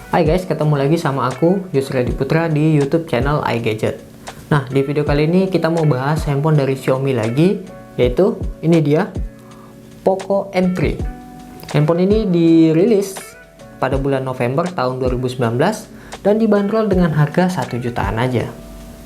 Hai guys, ketemu lagi sama aku Yusri Putra di YouTube channel iGadget. Nah, di video kali ini kita mau bahas handphone dari Xiaomi lagi, yaitu ini dia Poco M3. Handphone ini dirilis pada bulan November tahun 2019 dan dibanderol dengan harga 1 jutaan aja.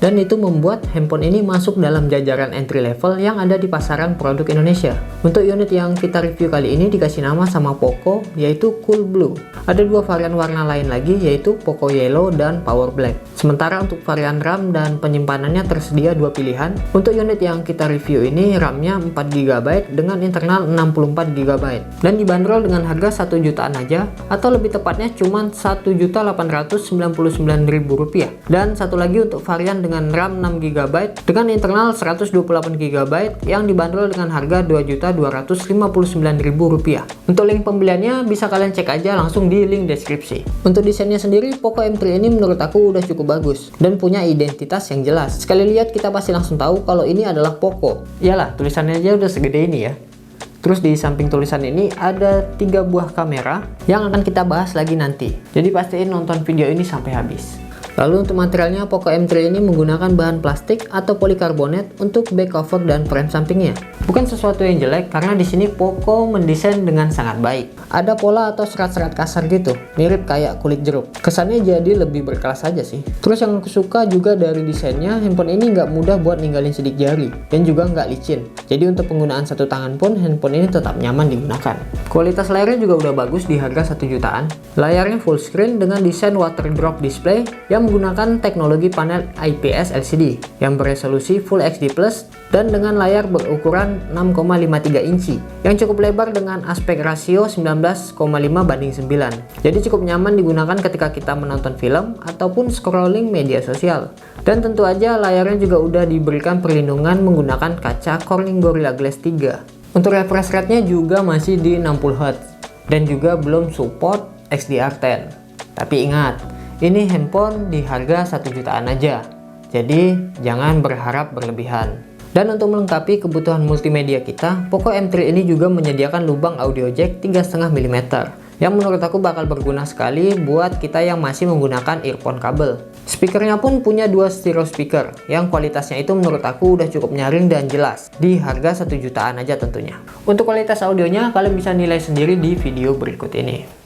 Dan itu membuat handphone ini masuk dalam jajaran entry level yang ada di pasaran produk Indonesia. Untuk unit yang kita review kali ini dikasih nama sama Poco, yaitu Cool Blue. Ada dua varian warna lain lagi, yaitu Poco Yellow dan Power Black. Sementara untuk varian RAM dan penyimpanannya tersedia dua pilihan. Untuk unit yang kita review ini RAM-nya 4GB dengan internal 64GB. Dan dibanderol dengan harga 1 jutaan aja, atau lebih tepatnya cuma Rp1.899.000. Dan satu lagi untuk varian dengan RAM 6GB dengan internal 128GB yang dibanderol dengan harga Rp2.259.000. Untuk link pembeliannya bisa kalian cek aja langsung di link deskripsi. Untuk desainnya sendiri, Poco M3 ini menurut aku udah cukup bagus dan punya identitas yang jelas. Sekali lihat kita pasti langsung tahu kalau ini adalah Poco. Iyalah, tulisannya aja udah segede ini ya. Terus di samping tulisan ini ada 3 buah kamera yang akan kita bahas lagi nanti. Jadi pastiin nonton video ini sampai habis. Lalu untuk materialnya, Poco M3 ini menggunakan bahan plastik atau polikarbonat untuk back cover dan frame sampingnya. Bukan sesuatu yang jelek karena di sini Poco mendesain dengan sangat baik. Ada pola atau serat-serat kasar gitu, mirip kayak kulit jeruk. Kesannya jadi lebih berkelas aja sih. Terus yang aku suka juga dari desainnya, handphone ini nggak mudah buat ninggalin sidik jari dan juga nggak licin. Jadi untuk penggunaan satu tangan pun handphone ini tetap nyaman digunakan. Kualitas layarnya juga udah bagus di harga 1 jutaan. Layarnya full screen dengan desain water drop display yang menggunakan teknologi panel IPS LCD yang beresolusi Full HD+ dan dengan layar berukuran 6,53 inci yang cukup lebar dengan aspek rasio 19,5:9. Jadi cukup nyaman digunakan ketika kita menonton film ataupun scrolling media sosial. Dan tentu aja layarnya juga udah diberikan perlindungan menggunakan kaca Corning Gorilla Glass 3. Untuk refresh rate-nya juga masih di 60Hz dan juga belum support XDR10. Tapi ingat, ini handphone di harga 1 jutaan aja, jadi jangan berharap berlebihan. Dan untuk melengkapi kebutuhan multimedia kita, Poco M3 ini juga menyediakan lubang audio jack 3,5 mm yang menurut aku bakal berguna sekali buat kita yang masih menggunakan earphone kabel. Speakernya pun punya 2 stereo speaker yang kualitasnya itu menurut aku udah cukup nyaring dan jelas di harga 1 jutaan aja tentunya. Untuk kualitas audionya kalian bisa nilai sendiri di video berikut ini.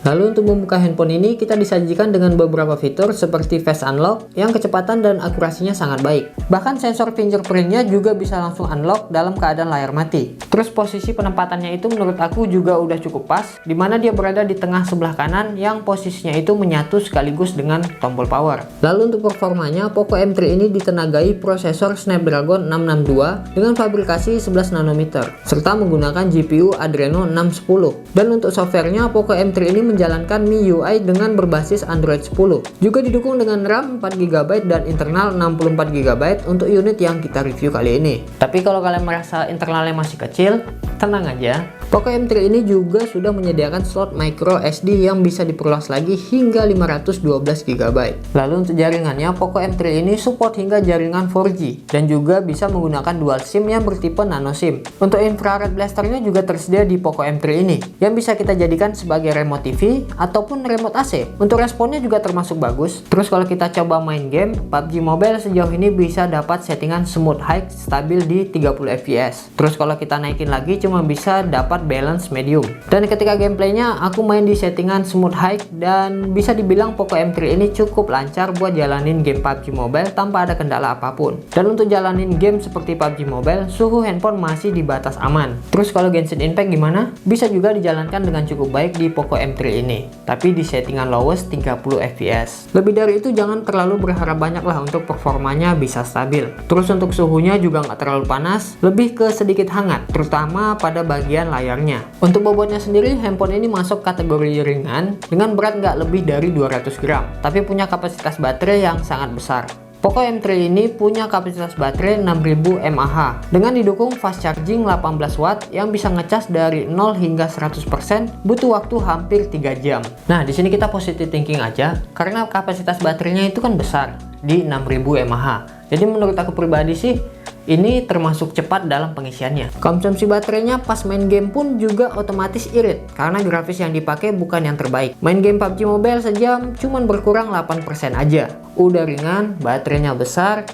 Lalu untuk membuka handphone ini kita disajikan dengan beberapa fitur seperti face unlock yang kecepatan dan akurasinya sangat baik. Bahkan sensor fingerprintnya juga bisa langsung unlock dalam keadaan layar mati. Terus posisi penempatannya itu menurut aku juga udah cukup pas, dimana dia berada di tengah sebelah kanan yang posisinya itu menyatu sekaligus dengan tombol power. Lalu untuk performanya, Poco M3 ini ditenagai prosesor Snapdragon 662 dengan fabrikasi 11 nanometer serta menggunakan GPU Adreno 610. Dan untuk softwarenya, Poco M3 ini menjalankan MIUI dengan berbasis Android 10. Juga didukung dengan RAM 4GB dan internal 64GB untuk unit yang kita review kali ini. Tapi kalau kalian merasa internalnya masih kecil, tenang aja. Poco M3 ini juga sudah menyediakan slot micro SD yang bisa diperluas lagi hingga 512GB. Lalu untuk jaringannya, Poco M3 ini support hingga jaringan 4G dan juga bisa menggunakan dual SIM yang bertipe nano SIM. Untuk infrared blasternya juga tersedia di Poco M3 ini yang bisa kita jadikan sebagai remote TV ataupun remote AC. Untuk responnya juga termasuk bagus. Terus kalau kita coba main game, PUBG Mobile sejauh ini bisa dapat settingan smooth high stabil di 30 fps. Terus kalau kita naikin lagi cuma bisa dapat balance medium. Dan ketika gameplaynya aku main di settingan smooth high dan bisa dibilang Poco M3 ini cukup lancar buat jalanin game PUBG Mobile tanpa ada kendala apapun. Dan untuk jalanin game seperti PUBG Mobile, suhu handphone masih di batas aman. Terus kalau Genshin Impact gimana? Bisa juga dijalankan dengan cukup baik di Poco M3 ini, tapi di settingan lowest 30 fps. Lebih dari itu jangan terlalu berharap banyak lah untuk performanya bisa stabil. Terus untuk suhunya juga nggak terlalu panas, lebih ke sedikit hangat, terutama pada bagian layar layarnya. Untuk bobotnya sendiri, handphone ini masuk kategori ringan dengan berat nggak lebih dari 200 gram, tapi punya kapasitas baterai yang sangat besar. Poco M3 ini punya kapasitas baterai 6000 mAh dengan didukung fast charging 18 watt yang bisa ngecas dari 0 hingga 100% butuh waktu hampir 3 jam. Nah, di sini kita positive thinking aja karena kapasitas baterainya itu kan besar di 6000 mAh. Jadi menurut aku pribadi sih ini termasuk cepat dalam pengisiannya. Konsumsi baterainya pas main game pun juga otomatis irit karena grafis yang dipakai bukan yang terbaik. Main game PUBG Mobile sejam cuman berkurang 8% aja. Udah ringan, baterainya besar,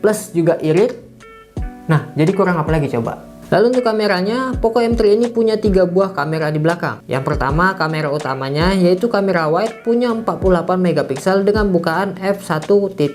plus juga irit. Nah, jadi kurang apa lagi coba? Lalu untuk kameranya, Poco M3 ini punya 3 buah kamera di belakang. Yang pertama, kamera utamanya yaitu kamera wide punya 48 megapiksel dengan bukaan f1.8.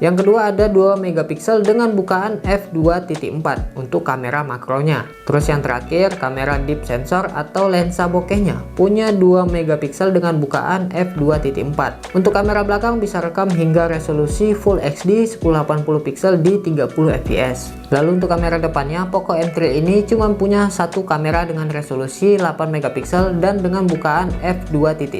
Yang kedua ada 2 megapiksel dengan bukaan f2.4 untuk kamera makronya. Terus yang terakhir, kamera deep sensor atau lensa bokehnya punya 2 megapiksel dengan bukaan f2.4. Untuk kamera belakang bisa rekam hingga resolusi Full HD 1080 pixel di 30 fps. Lalu untuk kamera depannya, Poco M3 ini cuma punya satu kamera dengan resolusi 8 megapiksel dan dengan bukaan f2.1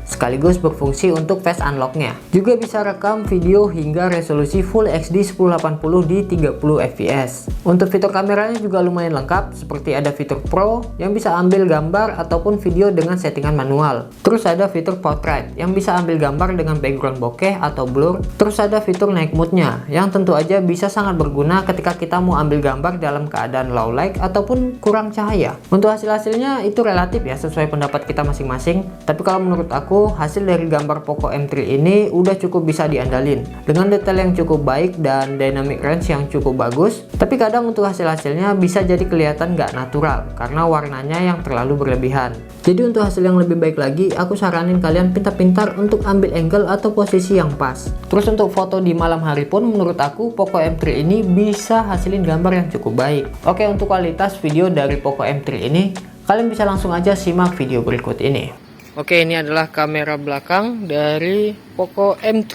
sekaligus berfungsi untuk face unlock-nya. Juga bisa rekam video hingga resolusi Full HD 1080 di 30 fps. Untuk fitur kameranya juga lumayan lengkap, seperti ada fitur Pro yang bisa ambil gambar ataupun video dengan settingan manual. Terus ada fitur portrait yang bisa ambil gambar dengan background bokeh atau blur. Terus ada fitur night mode-nya yang tentu aja bisa sangat berguna ketika kita mau ambil gambar dalam keadaan low light ataupun kurang cahaya. Untuk hasil-hasilnya itu relatif ya, sesuai pendapat kita masing-masing. Tapi kalau menurut aku, hasil dari gambar Poco M3 ini udah cukup bisa diandalin dengan detail yang cukup baik dan dynamic range yang cukup bagus. Tapi kadang untuk hasil-hasilnya bisa jadi kelihatan nggak natural karena warnanya yang terlalu berlebihan. Jadi untuk hasil yang lebih baik lagi, aku saranin kalian pintar-pintar untuk ambil angle atau posisi yang pas. Terus untuk foto di malam hari pun menurut aku Poco M3 ini bisa hasilin gambar yang cukup baik. Oke, untuk kualitas video dari Poco M3 ini, kalian bisa langsung aja simak video berikut ini. Oke, ini adalah kamera belakang dari Poco M3,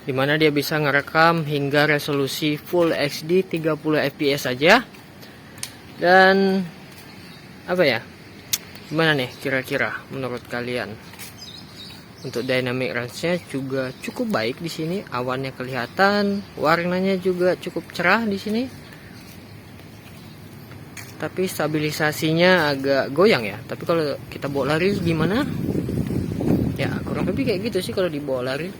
dimana dia bisa ngerekam hingga resolusi Full HD 30 fps saja. Dan apa ya, gimana nih kira-kira menurut kalian? Untuk dynamic range-nya juga cukup baik di sini, awannya kelihatan, warnanya juga cukup cerah di sini. Tapi stabilisasinya agak goyang ya. Tapi kalau kita bawa lari gimana? Ya kurang lebih kayak gitu sih kalau dibawa lari.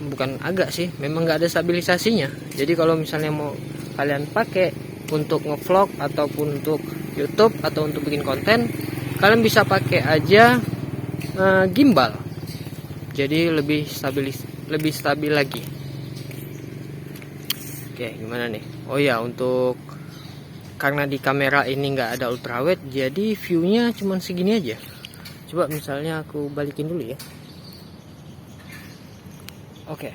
Bukan agak sih, memang nggak ada stabilisasinya. Jadi kalau misalnya mau kalian pakai untuk ngevlog ataupun untuk YouTube atau untuk bikin konten, kalian bisa pakai aja gimbal. Jadi lebih stabil lagi. Oke, gimana nih? Oh ya, untuk karena di kamera ini nggak ada ultrawide, jadi viewnya cuman segini aja. Coba misalnya aku balikin dulu ya. Oke.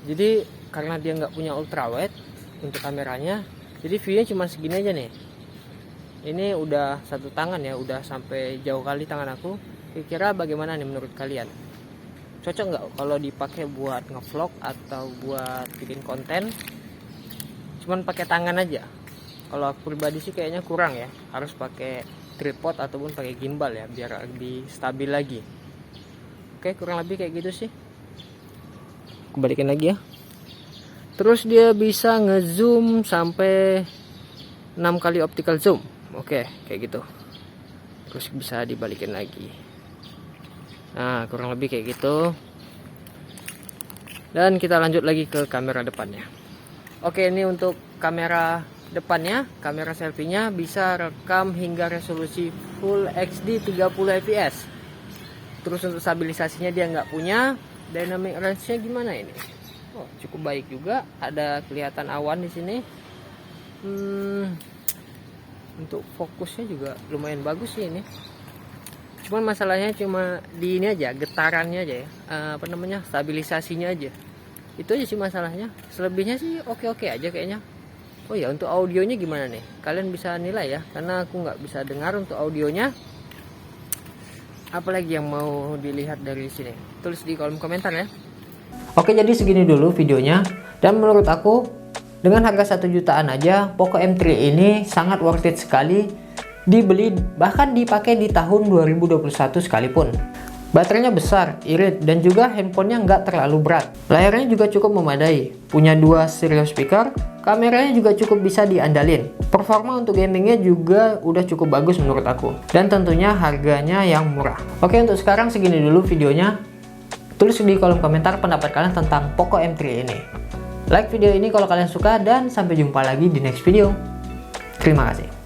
Jadi karena dia nggak punya ultrawide untuk kameranya, jadi viewnya cuma segini aja nih. Ini udah satu tangan ya, udah sampai jauh kali tangan aku. Kira-kira bagaimana nih menurut kalian? Cocok nggak kalau dipakai buat ngevlog atau buat bikin konten? Cuman pakai tangan aja. Kalau aku pribadi sih kayaknya kurang ya, harus pakai tripod ataupun pakai gimbal ya, biar lebih stabil lagi. Oke, kurang lebih kayak gitu sih. Aku balikin lagi ya. Terus dia bisa ngezoom sampai 6 kali optical zoom. Oke, kayak gitu. Terus bisa dibalikin lagi. Nah, kurang lebih kayak gitu. Dan kita lanjut lagi ke kamera depannya. Oke, ini untuk kamera depannya, kamera selfie-nya bisa rekam hingga resolusi Full HD 30 fps. Terus untuk stabilisasinya dia nggak punya. Dynamic range-nya gimana ini? Oh, cukup baik juga. Ada kelihatan awan di sini. Untuk fokusnya juga lumayan bagus sih ini. Cuman masalahnya cuma di ini aja, getarannya aja ya. Stabilisasinya aja. Itu aja sih masalahnya. Selebihnya sih oke-oke aja kayaknya. Oh ya, untuk audionya gimana nih? Kalian bisa nilai ya, karena aku nggak bisa dengar untuk audionya. Apalagi yang mau dilihat dari sini? Tulis di kolom komentar ya. Oke, jadi segini dulu videonya. Dan menurut aku Dengan harga 1 jutaan aja, Poco M3 ini sangat worth it sekali dibeli, bahkan dipakai di tahun 2021 sekalipun. Baterainya besar, irit, dan juga handphonenya nggak terlalu berat. Layarnya juga cukup memadai, punya 2 stereo speaker, kameranya juga cukup bisa diandalin. Performa untuk gamingnya juga udah cukup bagus menurut aku. Dan tentunya harganya yang murah. Oke, untuk sekarang segini dulu videonya. Tulis di kolom komentar pendapat kalian tentang Poco M3 ini. Like video ini kalau kalian suka, dan sampai jumpa lagi di next video. Terima kasih.